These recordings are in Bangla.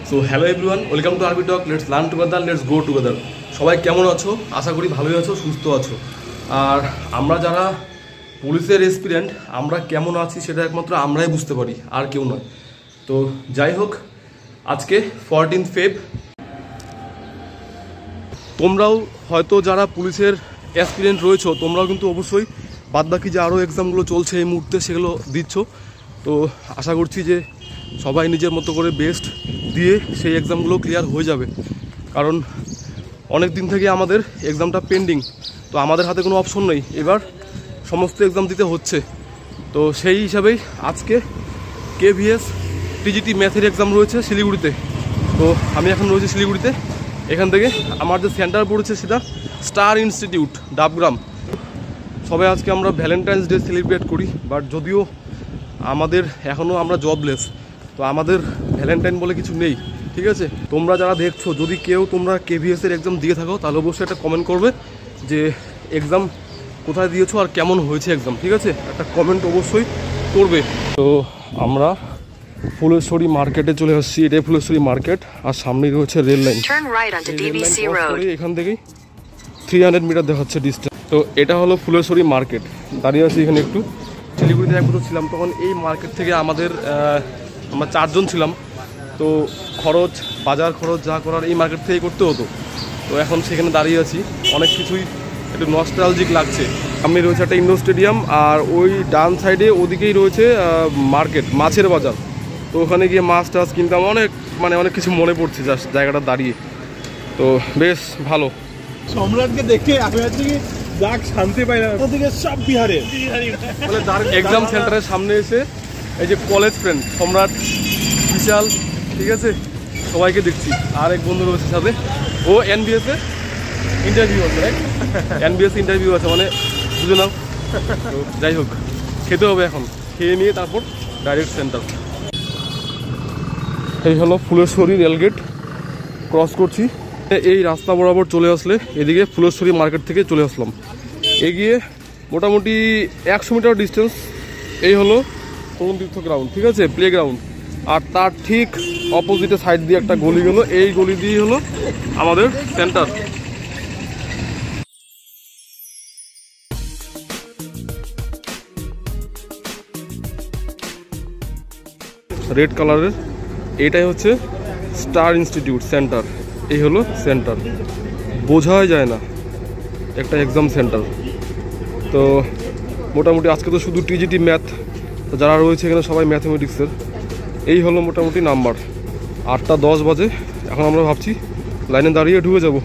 So hello everyone, welcome to RB talk. Let's learn together, let's grow together. সবাই কেমন আছো? আশা করি ভালোই আছো, সুস্থ আছো। আর আমরা যারা পুলিশের এক্সপিরিয়েন্ট, আমরা কেমন আছি সেটা একমাত্র আমরাই বুঝতে পারি, আর কেউ নয়। তো যাই হোক, আজকে 14 ফেব। তোমরাও হয়তো যারা পুলিশের এক্সপিরিয়েন্ট রয়েছো, তোমরাও কিন্তু অবশ্যই বাদবাকি যে আরও এক্সামগুলো চলছে এই মুহূর্তে সেগুলো দিচ্ছ। তো আশা করছি যে সবাই নিজের মতো করে বেস্ট দিয়ে সেই এক্সামগুলো ক্লিয়ার হয়ে যাবে, কারণ অনেক দিন থেকে আমাদের এক্সামটা পেন্ডিং। তো আমাদের হাতে কোনো অপশন নেই, এবার সমস্ত এক্সাম দিতে হচ্ছে। তো সেই হিসাবেই আজকে KVS TGT ম্যাথের এক্সাম রয়েছে শিলিগুড়িতে। তো আমি এখন রয়েছি শিলিগুড়িতে। এখান থেকে আমার যে সেন্টার পড়েছে সেটা স্টার ইনস্টিটিউট, ডাবগ্রাম। সবাই আজকে আমরা ভ্যালেন্টাইন্স ডে সেলিব্রেট করি, বাট যদিও আমাদের এখনও আমরা জবলেস, তো আমাদের ভ্যালেন্টাইন বলে কিছু নেই, ঠিক আছে? তোমরা যারা দেখছো, যদি কেউ তোমরা KVS এর এক্সাম দিয়ে থাকো তাহলে অবশ্যই একটা কমেন্ট করবে যে এক্সাম কোথায় দিয়েছো আর কেমন হয়েছে এক্সাম, ঠিক আছে? একটা কমেন্ট অবশ্যই করবে। তো আমরা ফুলেশ্বরী মার্কেটে চলে আসছি। এটাই ফুলেশ্বরী মার্কেট, আর সামনেই রয়েছে রেল লাইন। এখান থেকেই 300 মিটার দেখাচ্ছে ডিস্টেন্স। তো এটা হলো ফুলেশ্বরী মার্কেট। দাঁড়িয়ে আছি এখানে একটু। শিলিগুড়িতে এক বছর ছিলাম, তখন এই মার্কেট থেকে আমরা 4 জন ছিলাম। তো খরচ, বাজার খরচ যা করার এই মার্কেট থেকেই করতে হতো। তো এখন সেখানে দাঁড়িয়ে আছি, অনেক কিছুই একটু নস্টালজিক লাগছে। সামনে রয়েছে একটা ইন্ডোর স্টেডিয়াম, আর ওই ডান সাইডে ওদিকেই রয়েছে মার্কেট, মাছের বাজার। তো ওখানে গিয়ে মাছ টাছ কিনতাম, অনেক কিছু মনে পড়ছে জাস্ট জায়গাটা দাঁড়িয়ে। তো বেশ ভালো। সম্রাটকে দেখে আমি আজকে যাক শান্তি পাই না, ওদিকে সব বিহারে মানে তার এক্সাম সেন্টারের সামনে এসে এই যে কলেজ ফ্রেন্ড সম্রাট, বিশাল, ঠিক আছে, সবাইকে দেখছি। আর এক বন্ধু রয়েছে সাথে, ও NBS এ ইন্টারভিউ আছে, NBS ইন্টারভিউ আছে, মানে বুঝে নাও। তো যাই হোক, খেতে হবে এখন, খেয়ে নিয়ে তারপর ডাইরেক্ট সেন্টার। এই হলো ফুলেশ্বরী রেলগেট, ক্রস করছি। এই রাস্তা বরাবর চলে আসলে এদিকে ফুলেশ্বরী মার্কেট থেকে চলে আসলাম। এগিয়ে মোটামুটি 100 মিটার ডিস্টেন্স এই হলো তরুণ তীর্থ গ্রাউন্ড, ঠিক আছে, প্লে গ্রাউন্ড। আর তার ঠিক অপোজিটে সাইড দিয়ে একটা গলি গেলো, এই গলি দিয়ে হলো আমাদের সেন্টার। রেড কালারের এইটাই হচ্ছে স্টার ইনস্টিটিউট সেন্টার। এই হলো সেন্টার, বোঝাই যায় না একটা এক্সাম সেন্টার। তো মোটামুটি আজকে তো শুধু TGT ম্যাথ, তো যারা রয়েছে এখানে সবাই ম্যাথমেটিক্সের। এই হলো মোটামুটি নাম্বার। 8:10 বাজে, এখন আমরা ভাবছি লাইনে দাঁড়িয়ে ঢুকে যাব।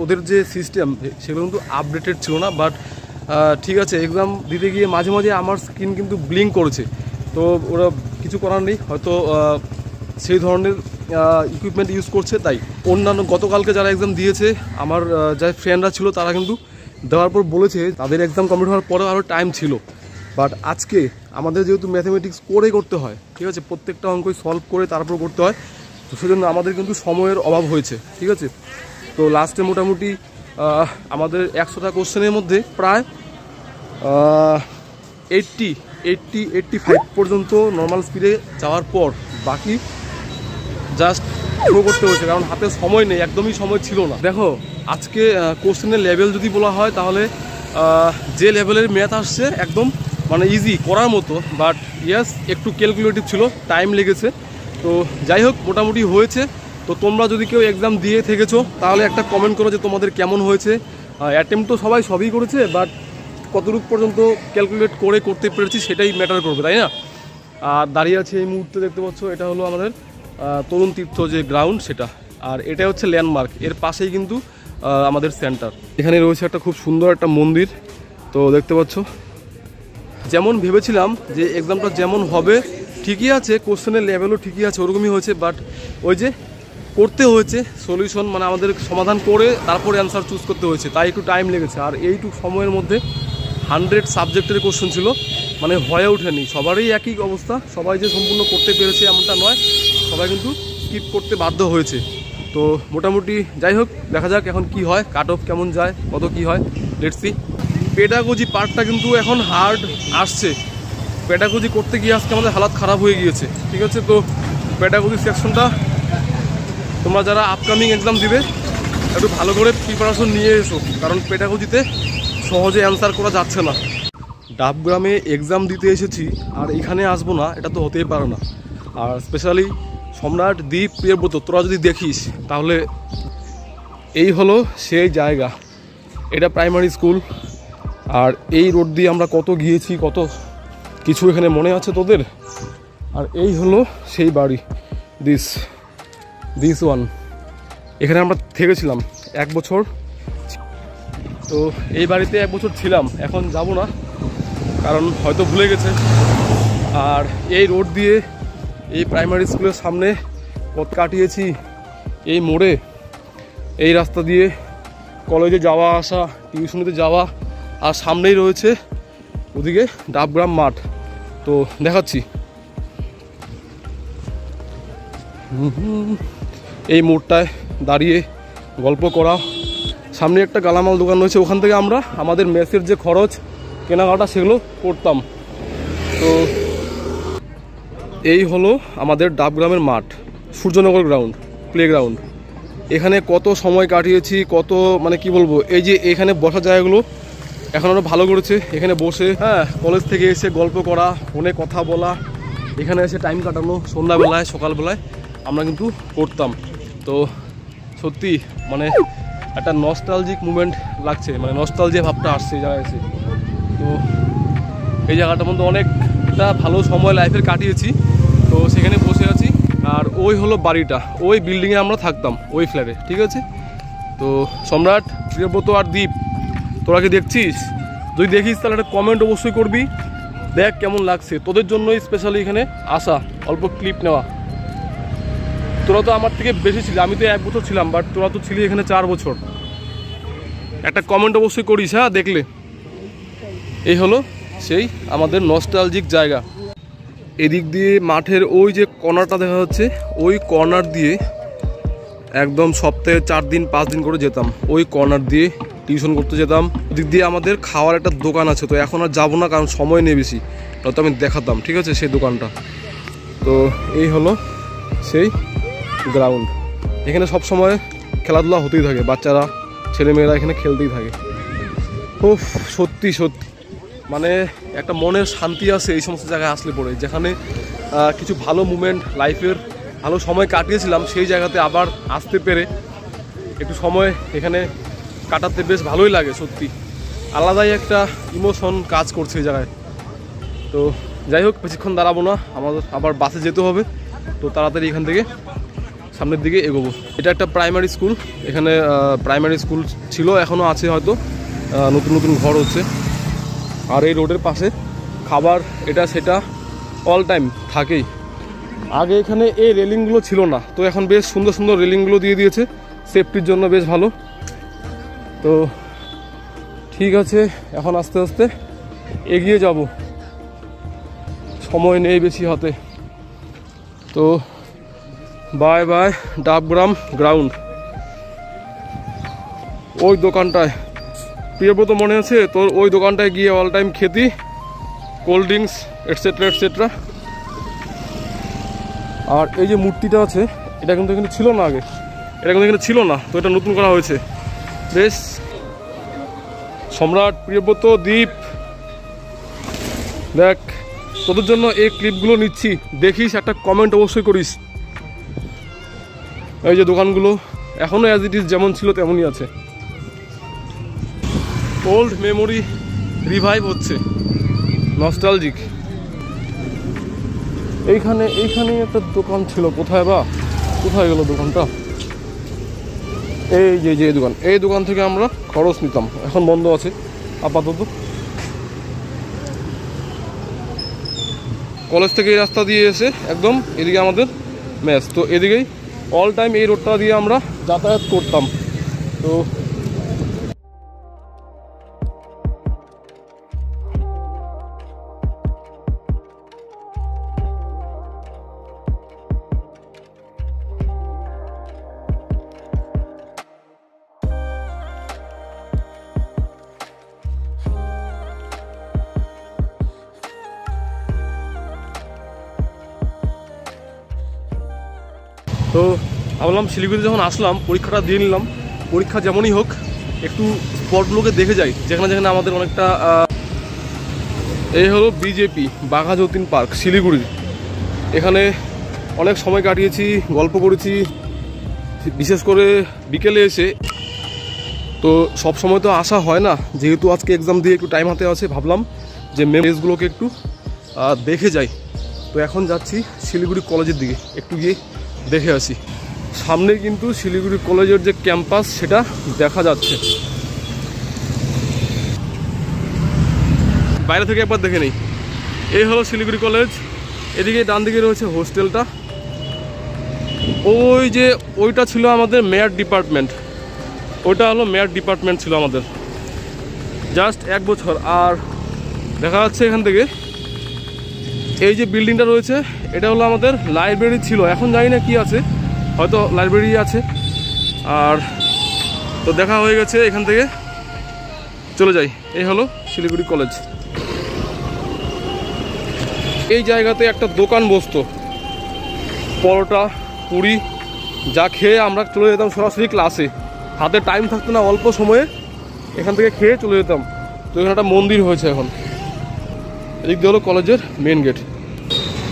ওদের যে সিস্টেম সেগুলো কিন্তু আপডেটেড ছিল না, বাট ঠিক আছে, এক্সাম দিতে গিয়ে মাঝে মাঝে আমার স্ক্রিন কিন্তু ব্লিঙ্ক করেছে। তো ওরা কিছু করার নেই, হয়তো সেই ধরনের ইকুইপমেন্ট ইউজ করছে। তাই অন্যান্য গতকালকে যারা এক্সাম দিয়েছে, আমার যা ফ্রেন্ডরা ছিল, তারা কিন্তু দেওয়ার পর বলেছে তাদের এক্সাম কমপ্লিট হওয়ার পরেও আরও টাইম ছিল। বাট আজকে আমাদের যেহেতু ম্যাথমেটিক্স করে করতে হয়, ঠিক আছে, প্রত্যেকটা অঙ্কই সলভ করে তারপর করতে হয়, তো সেজন্য আমাদের কিন্তু সময়ের অভাব হয়েছে, ঠিক আছে। তো লাস্টে মোটামুটি আমাদের 100টা কোশ্চেনের মধ্যে প্রায় 85 পর্যন্ত নর্মাল স্পিডে যাওয়ার পর বাকি জাস্ট থ্রো করতে হয়েছে, কারণ হাতে সময় নেই, একদমই সময় ছিল না। দেখো, আজকে কোশ্চেনের লেভেল যদি বলা হয়, তাহলে যে লেভেলের ম্যাথ আসছে একদম মানে ইজি করার মতো, বাট ইয়েস একটু ক্যালকুলেটিভ ছিল, টাইম লেগেছে। তো যাই হোক, মোটামুটি হয়েছে। তো তোমরা যদি কেউ এক্সাম দিয়ে থেকেছো তাহলে একটা কমেন্ট করো যে তোমাদের কেমন হয়েছে। অ্যাটেম্প্ট তো সবই করেছে, বাট কতটুকু পর্যন্ত ক্যালকুলেট করে করতে পেরেছি সেটাই ম্যাটার করবে, তাই না? আর দাঁড়িয়ে আছে এই মুহূর্তে দেখতে পাচ্ছ, এটা হলো আমাদের তরুণ তীর্থ যে গ্রাউন্ড সেটা, আর এটা হচ্ছে ল্যান্ডমার্ক। এর পাশেই কিন্তু আমাদের সেন্টার। এখানে রয়েছে একটা খুব সুন্দর একটা মন্দির। তো দেখতে পাচ্ছ, যেমন ভেবেছিলাম যে এক্সামটা যেমন হবে ঠিকই আছে, কোশ্চেনের লেভেলও ঠিকই আছে, ওরকমই হয়েছে। বাট ওই যে করতে হয়েছে সলিউশন, মানে আমাদের সমাধান করে তারপরে অ্যান্সার চুজ করতে হয়েছে, তাই একটু টাইম লেগেছে। আর এইটুকু সময়ের মধ্যে 100 সাবজেক্টের কোশ্চেন ছিল, মানে হয়ে ওঠেনি। সবারই একই অবস্থা, সবাই যে সম্পূর্ণ করতে পেরেছে এমনটা নয়, সবাই কিন্তু স্কিপ করতে বাধ্য হয়েছে। তো মোটামুটি যাই হোক, দেখা যাক এখন কি হয়, কাট অফ কেমন যায়, কত কি হয়, লেটস সি। পেডাগোজি পার্টটা কিন্তু এখন হার্ড আসছে। পেডাগোজি করতে গিয়ে আজকে আমাদের হালাত খারাপ হয়ে গিয়েছে, ঠিক আছে। তো পেডাগোজি সেকশনটা তোমরা যারা আপকামিং এক্সাম দিবে একটু ভালো করে প্রিপারেশন নিয়ে এসো, কারণ পেডাগোজিতে সহজে অ্যান্সার করা যাচ্ছে না। ডাবগ্রামে এক্সাম দিতে এসেছি আর এখানে আসবো না, এটা তো হতেই পারে না। আর স্পেশালি সম্রাট, দ্বীপ, প্রিয়ব্রত, তোরা যদি দেখিস তাহলে এই হলো সেই জায়গা। এটা প্রাইমারি স্কুল, আর এই রোড দিয়ে আমরা কত গিয়েছি, কত কিছু এখানে মনে আছে তোদের। আর এই হলো সেই বাড়ি, দিস ওয়ান। এখানে আমরা থেকেছিলাম 1 বছর। তো এই বাড়িতে 1 বছর ছিলাম, এখন যাব না কারণ হয়তো ভুলে গেছে। আর এই রোড দিয়ে এই প্রাইমারি স্কুলের সামনে পথ কাটিয়েছি, এই মোড়ে, এই রাস্তা দিয়ে কলেজে যাওয়া আসা, টিউশনিতে যাওয়া। আর সামনেই রয়েছে ওদিকে ডাবগ্রাম মাঠ, তো দেখাচ্ছি। এই মোড়টায় দাঁড়িয়ে গল্প করা, সামনে একটা গালামাল দোকান রয়েছে, ওখান থেকে আমরা আমাদের মেসের যে খরচ কেনাকাটা সেগুলো করতাম। তো এই হলো আমাদের ডাবগ্রামের মাঠ, সূর্যনগর গ্রাউন্ড, প্লেগ্রাউন্ড। এখানে কত সময় কাটিয়েছি, কত মানে কি বলবো। এই যে এখানে বসার জায়গাগুলো এখন আরও ভালো করেছে, এখানে বসে কলেজ থেকে এসে গল্প করা, ফোনে কথা বলা, এখানে এসে টাইম কাটানো, সন্ধ্যাবেলায় সকালবেলায় আমরা কিন্তু করতাম। তো সত্যি মানে একটা নস্টালজিক মুভমেন্ট লাগছে, মানে নস্টালজিয়া ভাবটা আসছে এই জায়গায় এসে। তো এই জায়গাটার মধ্যে অনেকটা ভালো সময় লাইফের কাটিয়েছি, তো সেখানে বসে আছি। আর ওই হলো বাড়িটা, ওই বিল্ডিংয়ে আমরা থাকতাম, ওই ফ্ল্যাটে, ঠিক আছে। তো সম্রাট, প্রিয়ব্রত আর দ্বীপ, তোরা কি দেখছিস? যদি দেখিস তাহলে একটা কমেন্ট অবশ্যই করবি, দেখ কেমন লাগছে। তোদের জন্যই স্পেশালি এখানে আসা, অল্প ক্লিপ নেওয়া। তোরা তো আমার থেকে বেশি ছিলি, আমি তো 1 বছর ছিলাম, বাট তোরা তো ছিলি এখানে 4 বছর। একটা কমেন্ট অবশ্যই করিস হ্যাঁ দেখলে। এই হলো সেই আমাদের নস্টালজিক জায়গা। এদিক দিয়ে মাঠের ওই যে কর্নারটা দেখা যাচ্ছে, ওই কর্নার দিয়ে একদম সপ্তাহে 4 দিন 5 দিন করে যেতাম, ওই কর্নার দিয়ে টিউশন করতে যেতাম। ওদিক দিয়ে আমাদের খাওয়ার একটা দোকান আছে, তো এখন আর যাবো না কারণ সময় নেই বেশি, তো আমি দেখাতাম, ঠিক আছে, সেই দোকানটা। তো এই হলো সেই গ্রাউন্ড, এখানে সব সময় খেলাধুলা হতেই থাকে, বাচ্চারা ছেলেমেয়েরা এখানে খেলতেই থাকে। খুব সত্যি সত্যি মানে একটা মনের শান্তি আছে এই সমস্ত জায়গায় আসলে পড়ে, যেখানে কিছু ভালো মুমেন্ট লাইফের, ভালো সময় কাটিয়েছিলাম, সেই জায়গাতে আবার আসতে পেরে একটু সময় এখানে কাটাতে বেশ ভালোই লাগে। সত্যি আলাদাই একটা ইমোশন কাজ করছে এই জায়গায়। তো যাই হোক, বেশিক্ষণ দাঁড়াবো না, আমাদের আবার বাসে যেতে হবে, তো তাড়াতাড়ি এখান থেকে সামনের দিকে এগোবো। এটা একটা প্রাইমারি স্কুল, এখানে প্রাইমারি স্কুল ছিল, এখনও আছে হয়তো, নতুন নতুন ঘর হচ্ছে। আর এই রোডের পাশে খাবার এটা সেটা অল টাইম থাকেই। আগে এখানে এই রেলিংগুলো ছিল না, তো এখন বেশ সুন্দর সুন্দর রেলিংগুলো দিয়ে দিয়েছে, সেফটির জন্য বেশ ভালো। তো ঠিক আছে, এখন আস্তে আস্তে এগিয়ে যাব, সময় নেই বেশি হাতে। তো বাই বাই ডাবগ্রাম গ্রাউন্ড। ওই দোকানটায় প্রিয়ব্রত মনে আছে তোর, ওই দোকানটায় গিয়ে অল টাইম খেতি, কোল্ড ড্রিঙ্কস এটসেট্রা এটসেট্রা। আর এই যে মূর্তিটা আছে, এটা কিন্তু এখানে ছিল না আগে, এটা কিন্তু এখানে ছিল না, তো এটা নতুন করা হয়েছে। বেশ, সম্রাট, প্রিয়ব্রত, দ্বীপ, দেখ তোদের জন্য এই ক্লিপগুলো নিচ্ছি, দেখিস, একটা কমেন্ট অবশ্যই করিস। এই যে দোকানগুলো এখনও অ্যাজ ইট ইজ যেমন ছিল তেমনই আছে, ওল্ড মেমোরি রিভাইভ হচ্ছে, নস্টালজিক। এইখানে একটা দোকান ছিল, কোথায় গেল দোকানটা? এই যে দোকান, এই দোকান থেকে আমরা খরচ নিতাম, এখন বন্ধ আছে আপাতত। কলেজ থেকে এই রাস্তা দিয়ে এসে একদম এদিকে আমাদের মেস, তো এদিকেই অল টাইম এই রোডটা দিয়ে আমরা যাতায়াত করতাম। তো ভাবলাম শিলিগুড়িতে যখন আসলাম পরীক্ষাটা দিয়ে নিলাম, পরীক্ষা যেমনই হোক একটু স্পটগুলোকে দেখে যাই যেখানে যেখানে আমাদের অনেকটা। এই হলো বিজেপি বাঘা যতীন পার্ক শিলিগুড়ির। এখানে অনেক সময় কাটিয়েছি, গল্প করেছি, বিশেষ করে বিকেলে এসে। তো সব সময় তো আসা হয় না, যেহেতু আজকে এক্সাম দিয়ে একটু টাইম হাতে আছে, ভাবলাম যে মেমোরিজগুলোকে একটু দেখে যাই। তো এখন যাচ্ছি শিলিগুড়ি কলেজের দিকে, একটু গিয়ে দেখে আসি। সামনে কিন্তু শিলিগুড়ি কলেজের যে ক্যাম্পাস সেটা দেখা যাচ্ছে, বাইরে থেকে একবার দেখে নেই। এই হলো শিলিগুড়ি কলেজ। এদিকে ডান দিকে রয়েছে হোস্টেলটা। ওই যে ওইটা ছিল আমাদের মেয়ার ডিপার্টমেন্ট, ওইটা হলো মেয়ার ডিপার্টমেন্ট ছিল আমাদের জাস্ট 1 বছর। আর দেখা যাচ্ছে এখান থেকে এই যে বিল্ডিংটা রয়েছে এটা হলো আমাদের লাইব্রেরি ছিল, এখন জানি না কি আছে, হয়তো লাইব্রেরি আছে। আর তো দেখা হয়ে গেছে, এখান থেকে চলে যাই। এই হলো শিলিগুড়ি কলেজ। এই জায়গাতে একটা দোকান বসতো, পরোটা পুরি যা খেয়ে আমরা চলে যেতাম সরাসরি ক্লাসে। হাতে টাইম থাকতো না, অল্প সময়ে এখান থেকে খেয়ে চলে যেতাম। তো এখানে একটা মন্দির হয়েছে এখন। এদিক দিয়ে হলো কলেজের main gate,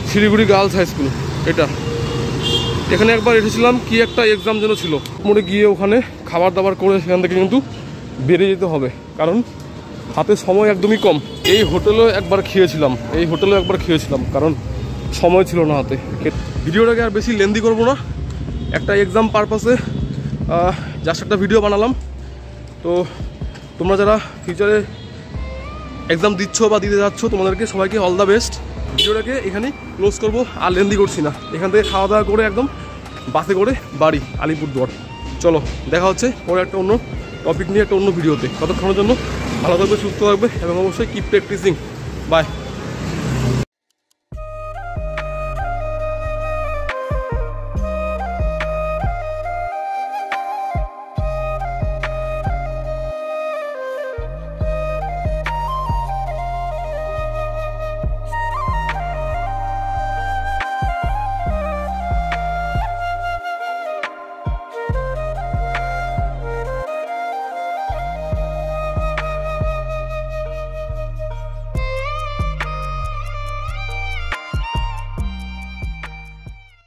Siliguri girls high school এটা। এখানে একবার এসেছিলাম, কি একটা এক্সাম যেন ছিল, মোড়ে গিয়ে ওখানে খাবার দাবার করে সেখান থেকে কিন্তু বেরিয়ে যেতে হবে, কারণ হাতে সময় একদমই কম। এই হোটেলেও একবার খেয়েছিলাম, কারণ সময় ছিল না হাতে। ভিডিওটাকে আর বেশি লেন্দি করবো না, একটা এক্সাম পারপাসে জাস্ট একটা ভিডিও বানালাম। তো তোমরা যারা ফিউচারে এক্সাম দিচ্ছ বা দিতে যাচ্ছ, তোমাদেরকে সবাইকে অল দ্য বেস্ট। ভিডিওটাকে এখানেই ক্লোজ করবো, আর লেন্দি করছি না। এখান থেকে খাওয়া দাওয়া করে একদম বাসে করে বাড়ি আলিপুরদুয়ার। চলো দেখা হচ্ছে পরে একটা অন্য টপিক নিয়ে একটা অন্য ভিডিওতে। ততক্ষণের জন্য ভালো থাকবে, সুস্থ থাকবে এবং অবশ্যই কিপ প্র্যাকটিসিং। বাই।